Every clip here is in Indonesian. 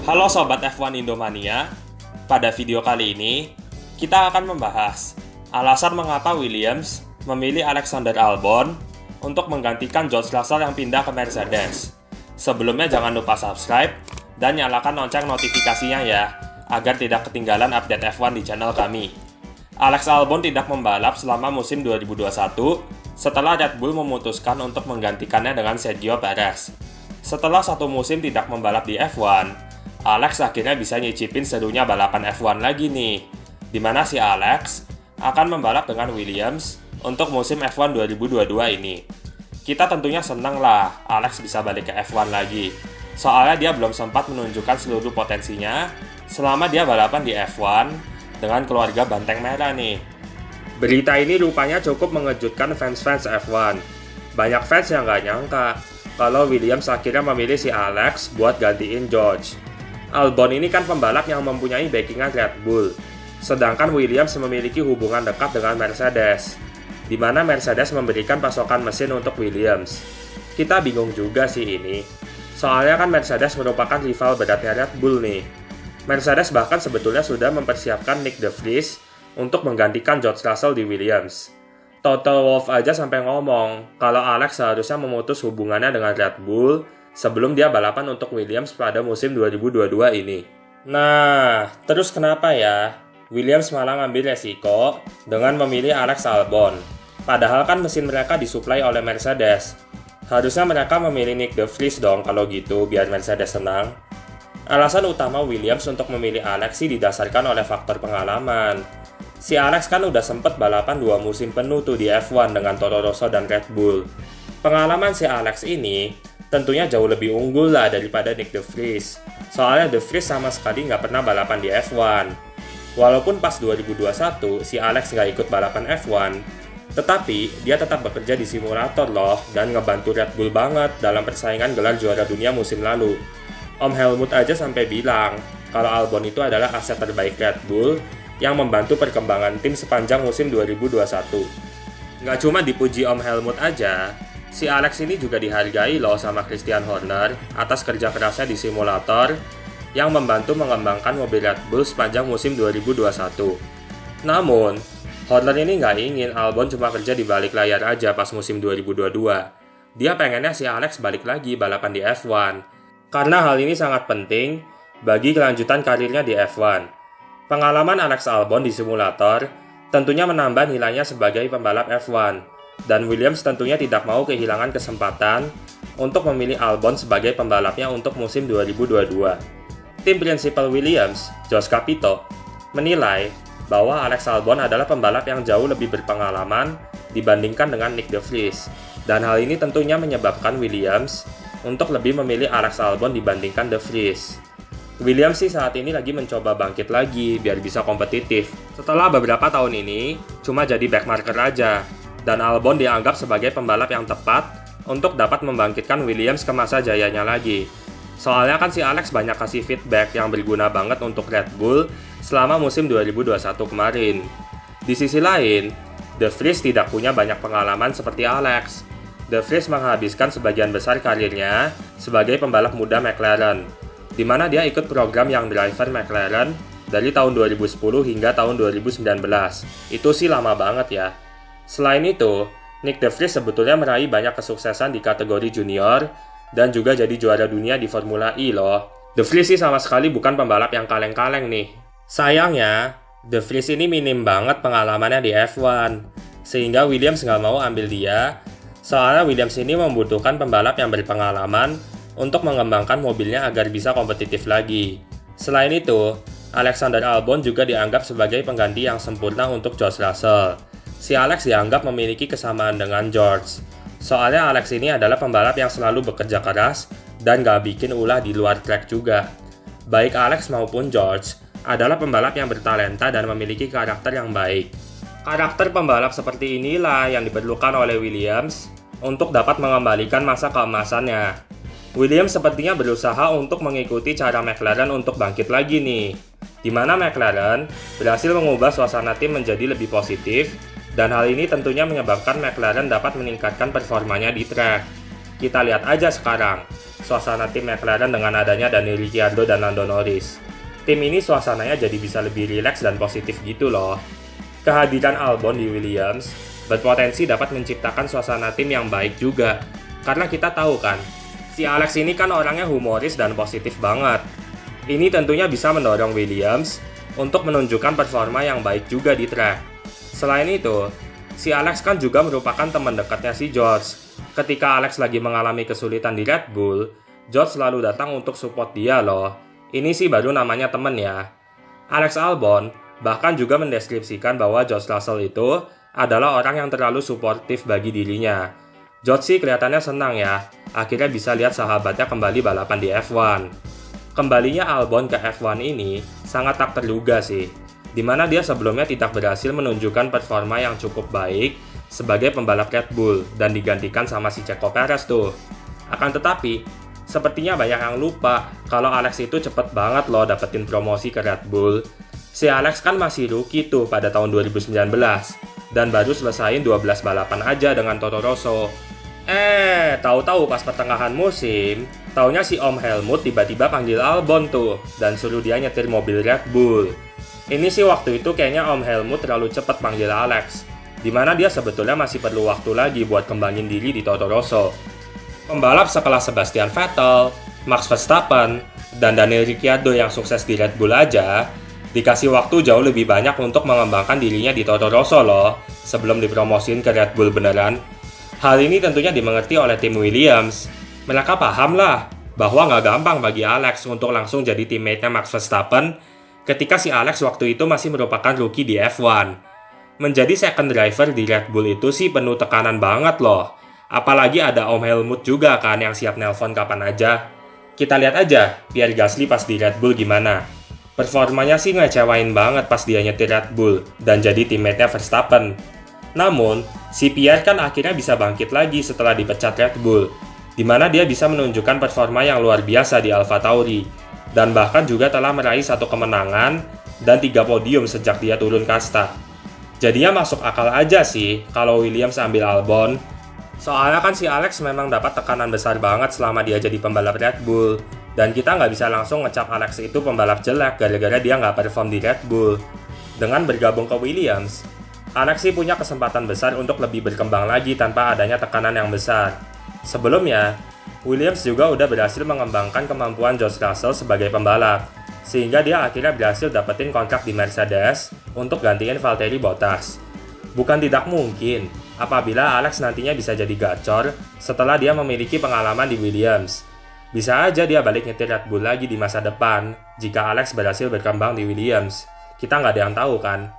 Halo Sobat F1 Indomania, pada video kali ini kita akan membahas alasan mengapa Williams memilih Alexander Albon untuk menggantikan George Russell yang pindah ke Mercedes. Sebelumnya jangan lupa subscribe dan nyalakan lonceng notifikasinya ya, agar tidak ketinggalan update F1 di channel kami. Alex Albon tidak membalap selama musim 2021 setelah Red Bull memutuskan untuk menggantikannya dengan Sergio Perez. Setelah satu musim tidak membalap di F1, Alex akhirnya bisa nyicipin serunya balapan F1 lagi nih, di mana si Alex akan membalap dengan Williams untuk musim F1 2022 ini. Kita tentunya senang lah Alex bisa balik ke F1 lagi, soalnya dia belum sempat menunjukkan seluruh potensinya selama dia balapan di F1 dengan keluarga Banteng Merah nih. Berita ini rupanya cukup mengejutkan fans-fans F1. Banyak fans yang gak nyangka kalau Williams akhirnya memilih si Alex buat gantiin George. Albon ini kan pembalap yang mempunyai backingan Red Bull, sedangkan Williams memiliki hubungan dekat dengan Mercedes, di mana Mercedes memberikan pasokan mesin untuk Williams. Kita bingung juga sih ini, soalnya kan Mercedes merupakan rival beratnya Red Bull nih. Mercedes bahkan sebetulnya sudah mempersiapkan Nick De Vries untuk menggantikan George Russell di Williams. Toto Wolff aja sampai ngomong kalau Alex seharusnya memutus hubungannya dengan Red Bull sebelum dia balapan untuk Williams pada musim 2022 ini. Nah, terus kenapa ya Williams malah ngambil resiko dengan memilih Alex Albon? Padahal kan mesin mereka disuplai oleh Mercedes. Harusnya mereka memilih Nick De Vries dong kalau gitu, biar Mercedes senang. Alasan utama Williams untuk memilih Alex sih didasarkan oleh faktor pengalaman. Si Alex kan udah sempet balapan 2 musim penuh tuh di F1 dengan Toro Rosso dan Red Bull. Pengalaman si Alex ini tentunya jauh lebih unggul lah daripada Nick De Vries. Soalnya De Vries sama sekali nggak pernah balapan di F1. Walaupun pas 2021 si Alex nggak ikut balapan F1, tetapi dia tetap bekerja di simulator loh dan ngebantu Red Bull banget dalam persaingan gelar juara dunia musim lalu. Om Helmut aja sampai bilang kalau Albon itu adalah aset terbaik Red Bull yang membantu perkembangan tim sepanjang musim 2021. Nggak cuma dipuji Om Helmut aja, si Alex ini juga dihargai loh sama Christian Horner atas kerja kerasnya di simulator yang membantu mengembangkan mobil Red Bull sepanjang musim 2021. Namun, Horner ini nggak ingin Albon cuma kerja di balik layar aja pas musim 2022. Dia pengennya si Alex balik lagi balapan di F1, karena hal ini sangat penting bagi kelanjutan karirnya di F1. Pengalaman Alex Albon di simulator tentunya menambah nilainya sebagai pembalap F1. Dan Williams tentunya tidak mau kehilangan kesempatan untuk memilih Albon sebagai pembalapnya untuk musim 2022. Tim prinsipal Williams, Josh Capito, menilai bahwa Alex Albon adalah pembalap yang jauh lebih berpengalaman dibandingkan dengan Nick De Vries. Dan hal ini tentunya menyebabkan Williams untuk lebih memilih Alex Albon dibandingkan De Vries. Williams sih saat ini lagi mencoba bangkit lagi biar bisa kompetitif. Setelah beberapa tahun ini cuma jadi backmarker aja. Dan Albon dianggap sebagai pembalap yang tepat untuk dapat membangkitkan Williams ke masa jayanya lagi. Soalnya kan si Alex banyak kasih feedback yang berguna banget untuk Red Bull selama musim 2021 kemarin. Di sisi lain, De Vries tidak punya banyak pengalaman seperti Alex. De Vries menghabiskan sebagian besar karirnya sebagai pembalap muda McLaren, di mana dia ikut program Young Driver McLaren dari tahun 2010 hingga tahun 2019. Itu sih lama banget ya. Selain itu, Nick De Vries sebetulnya meraih banyak kesuksesan di kategori junior dan juga jadi juara dunia di Formula E loh. De Vries sih sama sekali bukan pembalap yang kaleng-kaleng nih. Sayangnya, De Vries ini minim banget pengalamannya di F1, sehingga Williams nggak mau ambil dia, soalnya Williams ini membutuhkan pembalap yang berpengalaman untuk mengembangkan mobilnya agar bisa kompetitif lagi. Selain itu, Alexander Albon juga dianggap sebagai pengganti yang sempurna untuk George Russell. Si Alex dianggap memiliki kesamaan dengan George. Soalnya Alex ini adalah pembalap yang selalu bekerja keras dan gak bikin ulah di luar track juga. Baik Alex maupun George adalah pembalap yang bertalenta dan memiliki karakter yang baik. Karakter pembalap seperti inilah yang diperlukan oleh Williams untuk dapat mengembalikan masa keemasannya. Williams sepertinya berusaha untuk mengikuti cara McLaren untuk bangkit lagi nih, di mana McLaren berhasil mengubah suasana tim menjadi lebih positif. Dan hal ini tentunya menyebabkan McLaren dapat meningkatkan performanya di track. Kita lihat aja sekarang, suasana tim McLaren dengan adanya Daniel Ricciardo dan Lando Norris. Tim ini suasananya jadi bisa lebih rileks dan positif gitu loh. Kehadiran Albon di Williams berpotensi dapat menciptakan suasana tim yang baik juga. Karena kita tahu kan, si Alex ini kan orangnya humoris dan positif banget. Ini tentunya bisa mendorong Williams untuk menunjukkan performa yang baik juga di track. Selain itu, si Alex kan juga merupakan teman dekatnya si George. Ketika Alex lagi mengalami kesulitan di Red Bull, George selalu datang untuk support dia loh. Ini sih baru namanya temen ya. Alex Albon bahkan juga mendeskripsikan bahwa George Russell itu adalah orang yang terlalu suportif bagi dirinya. George sih kelihatannya senang ya, akhirnya bisa lihat sahabatnya kembali balapan di F1. Kembalinya Albon ke F1 ini sangat tak terduga sih, dimana dia sebelumnya tidak berhasil menunjukkan performa yang cukup baik sebagai pembalap Red Bull dan digantikan sama si Checo Perez tuh. Akan tetapi, sepertinya banyak yang lupa kalau Alex itu cepet banget loh dapetin promosi ke Red Bull. Si Alex kan masih rookie tuh pada tahun 2019 dan baru selesaiin 12 balapan aja dengan Toro Rosso. Tahu-tahu pas pertengahan musim, taunya si Om Helmut tiba-tiba panggil Albon tuh dan suruh dia nyetir mobil Red Bull. Ini sih waktu itu kayaknya Om Helmut terlalu cepat panggil Alex, dimana dia sebetulnya masih perlu waktu lagi buat kembangin diri di Toro Rosso. Pembalap sekelas Sebastian Vettel, Max Verstappen, dan Daniel Ricciardo yang sukses di Red Bull aja dikasih waktu jauh lebih banyak untuk mengembangkan dirinya di Toro Rosso loh sebelum dipromosin ke Red Bull beneran. Hal ini tentunya dimengerti oleh tim Williams. Mereka paham lah bahwa nggak gampang bagi Alex untuk langsung jadi teammate-nya Max Verstappen ketika si Alex waktu itu masih merupakan rookie di F1. Menjadi second driver di Red Bull itu sih penuh tekanan banget loh. Apalagi ada Om Helmut juga kan yang siap nelpon kapan aja. Kita lihat aja Pierre Gasly pas di Red Bull gimana. Performanya sih ngecewain banget pas dia nyetir Red Bull dan jadi teammate-nya Verstappen. Namun, si Pierre kan akhirnya bisa bangkit lagi setelah dipecat Red Bull, di mana dia bisa menunjukkan performa yang luar biasa di AlphaTauri, dan bahkan juga telah meraih 1 kemenangan dan 3 podium sejak dia turun kasta. Jadinya masuk akal aja sih kalau Williams ambil Albon. Soalnya kan si Alex memang dapat tekanan besar banget selama dia jadi pembalap Red Bull, dan kita nggak bisa langsung ngecap Alex itu pembalap jelek gara-gara dia nggak perform di Red Bull. Dengan bergabung ke Williams, Alex sih punya kesempatan besar untuk lebih berkembang lagi tanpa adanya tekanan yang besar. Sebelumnya, Williams juga udah berhasil mengembangkan kemampuan George Russell sebagai pembalap, sehingga dia akhirnya berhasil dapetin kontrak di Mercedes untuk gantiin Valtteri Bottas. Bukan tidak mungkin apabila Alex nantinya bisa jadi gacor setelah dia memiliki pengalaman di Williams. Bisa aja dia balik nyetir Red Bull lagi di masa depan jika Alex berhasil berkembang di Williams. Kita nggak ada yang tahu kan.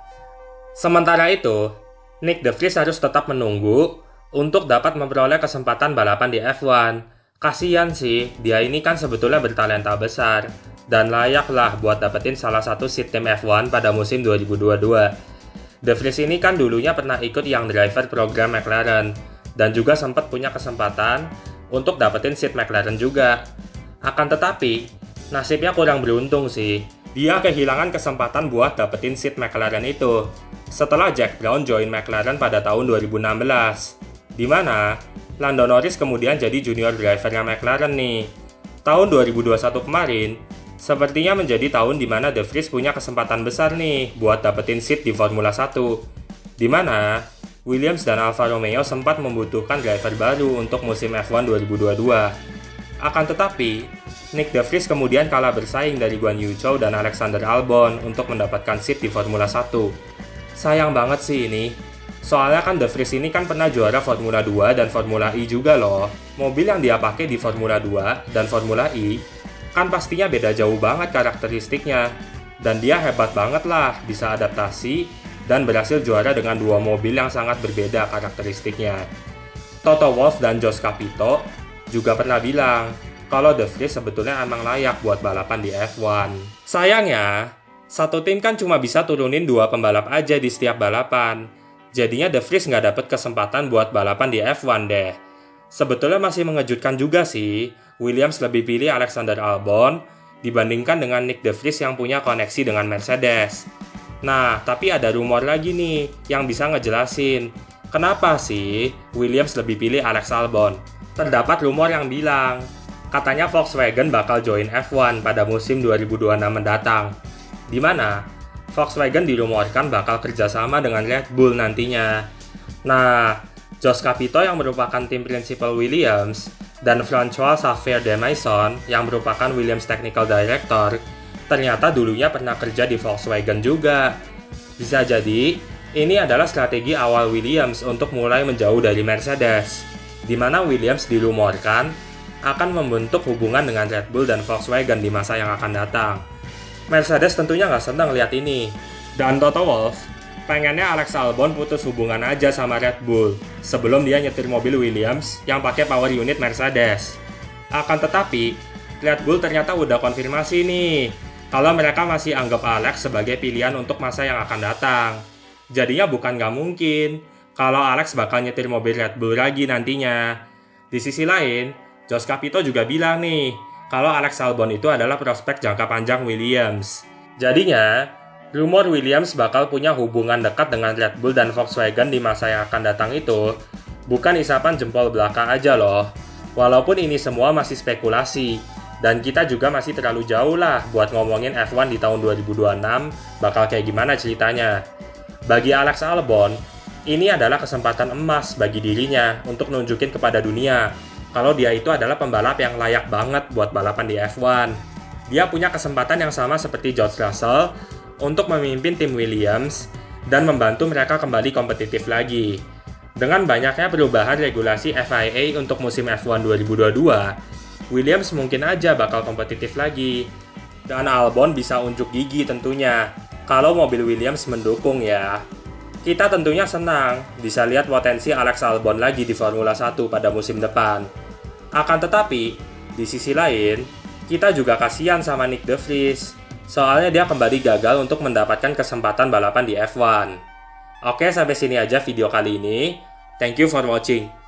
Sementara itu, Nick De Vries harus tetap menunggu untuk dapat memperoleh kesempatan balapan di F1. Kasian sih, dia ini kan sebetulnya bertalenta besar dan layak lah buat dapetin salah satu seat tim F1 pada musim 2022. De Vries ini kan dulunya pernah ikut Young Driver program McLaren dan juga sempat punya kesempatan untuk dapetin seat McLaren juga. Akan tetapi, nasibnya kurang beruntung sih. Dia kehilangan kesempatan buat dapetin seat McLaren itu setelah Jack Brown join McLaren pada tahun 2016, di mana Lando Norris kemudian jadi junior drivernya McLaren nih. Tahun 2021 kemarin, sepertinya menjadi tahun di mana De Vries punya kesempatan besar nih buat dapetin seat di Formula 1, di mana Williams dan Alfa Romeo sempat membutuhkan driver baru untuk musim F1 2022. Akan tetapi, Nick De Vries kemudian kalah bersaing dari Guan Yu Zhou dan Alexander Albon untuk mendapatkan seat di Formula 1. Sayang banget sih ini. Soalnya kan De Vries ini kan pernah juara Formula 2 dan Formula E juga loh. Mobil yang dia pakai di Formula 2 dan Formula E kan pastinya beda jauh banget karakteristiknya. Dan dia hebat banget lah bisa adaptasi dan berhasil juara dengan 2 mobil yang sangat berbeda karakteristiknya. Toto Wolff dan Josh Capito juga pernah bilang kalau De Vries sebetulnya emang layak buat balapan di F1. Sayangnya, satu tim kan cuma bisa turunin 2 pembalap aja di setiap balapan. Jadinya De Vries nggak dapet kesempatan buat balapan di F1 deh. Sebetulnya masih mengejutkan juga sih, Williams lebih pilih Alexander Albon dibandingkan dengan Nick De Vries yang punya koneksi dengan Mercedes. Nah, tapi ada rumor lagi nih yang bisa ngejelasin kenapa sih Williams lebih pilih Alex Albon. terdapat rumor yang bilang katanya Volkswagen bakal join F1 pada musim 2026 mendatang, di mana Volkswagen dirumorkan bakal kerjasama dengan Red Bull nantinya. Nah, Josh Capito yang merupakan tim prinsipal Williams dan François Xavier de Maison yang merupakan Williams Technical Director ternyata dulunya pernah kerja di Volkswagen juga. Bisa jadi, ini adalah strategi awal Williams untuk mulai menjauh dari Mercedes, di mana Williams dirumorkan akan membentuk hubungan dengan Red Bull dan Volkswagen di masa yang akan datang. Mercedes tentunya nggak senang lihat ini. Dan Toto Wolff pengennya Alex Albon putus hubungan aja sama Red Bull sebelum dia nyetir mobil Williams yang pakai power unit Mercedes. Akan tetapi, Red Bull ternyata udah konfirmasi nih kalau mereka masih anggap Alex sebagai pilihan untuk masa yang akan datang. Jadinya bukan nggak mungkin kalau Alex bakal nyetir mobil Red Bull lagi nantinya. Di sisi lain, Josh Capito juga bilang nih kalau Alex Albon itu adalah prospek jangka panjang Williams. Jadinya, rumor Williams bakal punya hubungan dekat dengan Red Bull dan Volkswagen di masa yang akan datang itu bukan isapan jempol belaka aja loh. Walaupun ini semua masih spekulasi, dan kita juga masih terlalu jauh lah buat ngomongin F1 di tahun 2026 bakal kayak gimana ceritanya. Bagi Alex Albon, ini adalah kesempatan emas bagi dirinya untuk nunjukin kepada dunia kalau dia itu adalah pembalap yang layak banget buat balapan di F1. Dia punya kesempatan yang sama seperti George Russell untuk memimpin tim Williams dan membantu mereka kembali kompetitif lagi. Dengan banyaknya perubahan regulasi FIA untuk musim F1 2022, Williams mungkin aja bakal kompetitif lagi. Dan Albon bisa unjuk gigi tentunya, kalau mobil Williams mendukung ya. Kita tentunya senang bisa lihat potensi Alex Albon lagi di Formula 1 pada musim depan. Akan tetapi, di sisi lain, kita juga kasihan sama Nick De Vries. Soalnya dia kembali gagal untuk mendapatkan kesempatan balapan di F1. Oke, sampai sini aja video kali ini. Thank you for watching.